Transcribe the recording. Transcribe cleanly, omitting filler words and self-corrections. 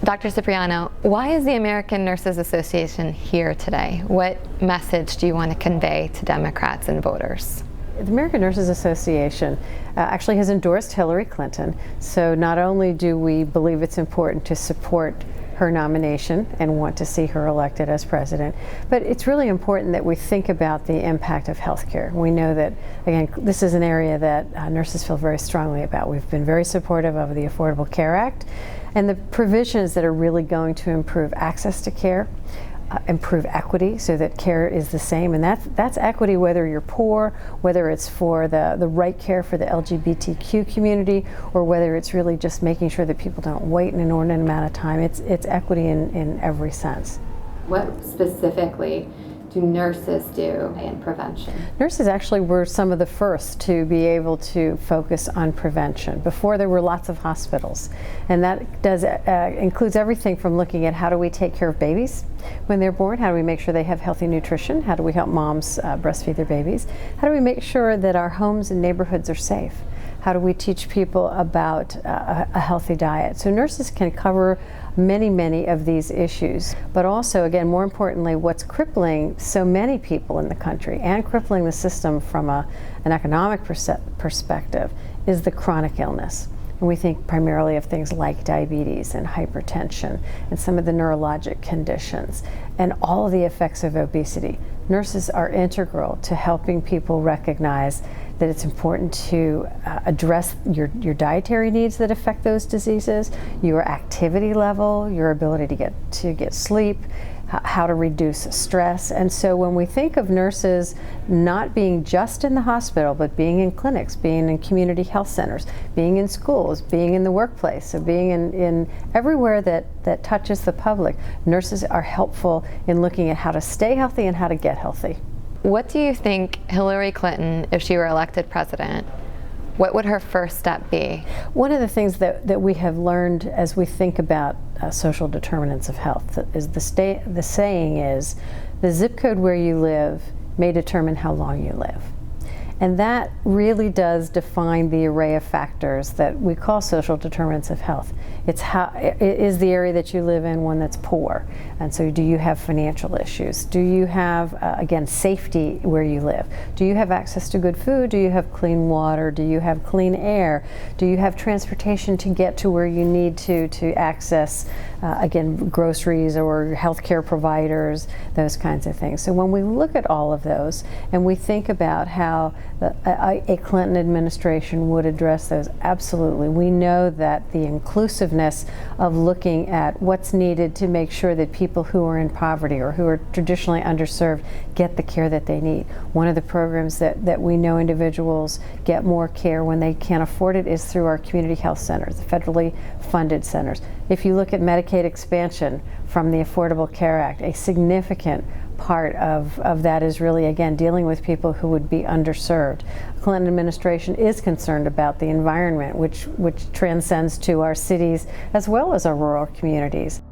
Dr. Cipriano, why is the American Nurses Association here today? What message do you want to convey to Democrats and voters? The American Nurses Association actually has endorsed Hillary Clinton, so not only do we believe it's important to support her nomination and want to see her elected as president, but it's really important that we think about the impact of healthcare. We know that, again, this is an area that nurses feel very strongly about. We've been very supportive of the Affordable Care Act and the provisions that are really going to improve access to care, improve equity so that care is the same, and that's equity whether you're poor, whether it's for the right care for the LGBTQ community, or whether it's really just making sure that people don't wait an inordinate amount of time. It's equity in every sense. What specifically do nurses do in prevention? Nurses actually were some of the first to be able to focus on prevention. Before, there were lots of hospitals, and that includes everything from looking at how do we take care of babies when they're born, how do we make sure they have healthy nutrition, how do we help moms breastfeed their babies, how do we make sure that our homes and neighborhoods are safe, how do we teach people about a healthy diet. So nurses can cover many of these issues, but also, again, more importantly, what's crippling so many people in the country and crippling the system from an economic perspective is the chronic illness. And we think primarily of things like diabetes and hypertension and some of the neurologic conditions and all of the effects of obesity. Nurses are integral to helping people recognize that it's important to address your dietary needs that affect those diseases, your activity level, your ability to get sleep, how to reduce stress. And so when we think of nurses not being just in the hospital, but being in clinics, being in community health centers, being in schools, being in the workplace, so being in everywhere that touches the public, nurses are helpful in looking at how to stay healthy and how to get healthy. What do you think Hillary Clinton, if she were elected president, what would her first step be? One of the things that we have learned as we think about social determinants of health is the saying is, the zip code where you live may determine how long you live. And that really does define the array of factors that we call social determinants of health. Is the area that you live in one that's poor? And so do you have financial issues? Do you have, again, safety where you live? Do you have access to good food? Do you have clean water? Do you have clean air? Do you have transportation to get to where you need to access, again, groceries or healthcare providers, those kinds of things. So when we look at all of those and we think about how a Clinton administration would address those, absolutely. We know that the inclusiveness of looking at what's needed to make sure that people who are in poverty or who are traditionally underserved get the care that they need. One of the programs that we know individuals get more care when they can't afford it is through our community health centers, the federally funded centers. If you look at Medicaid expansion from the Affordable Care Act, a significant part of that is really, again, dealing with people who would be underserved. The Clinton administration is concerned about the environment, which transcends to our cities as well as our rural communities.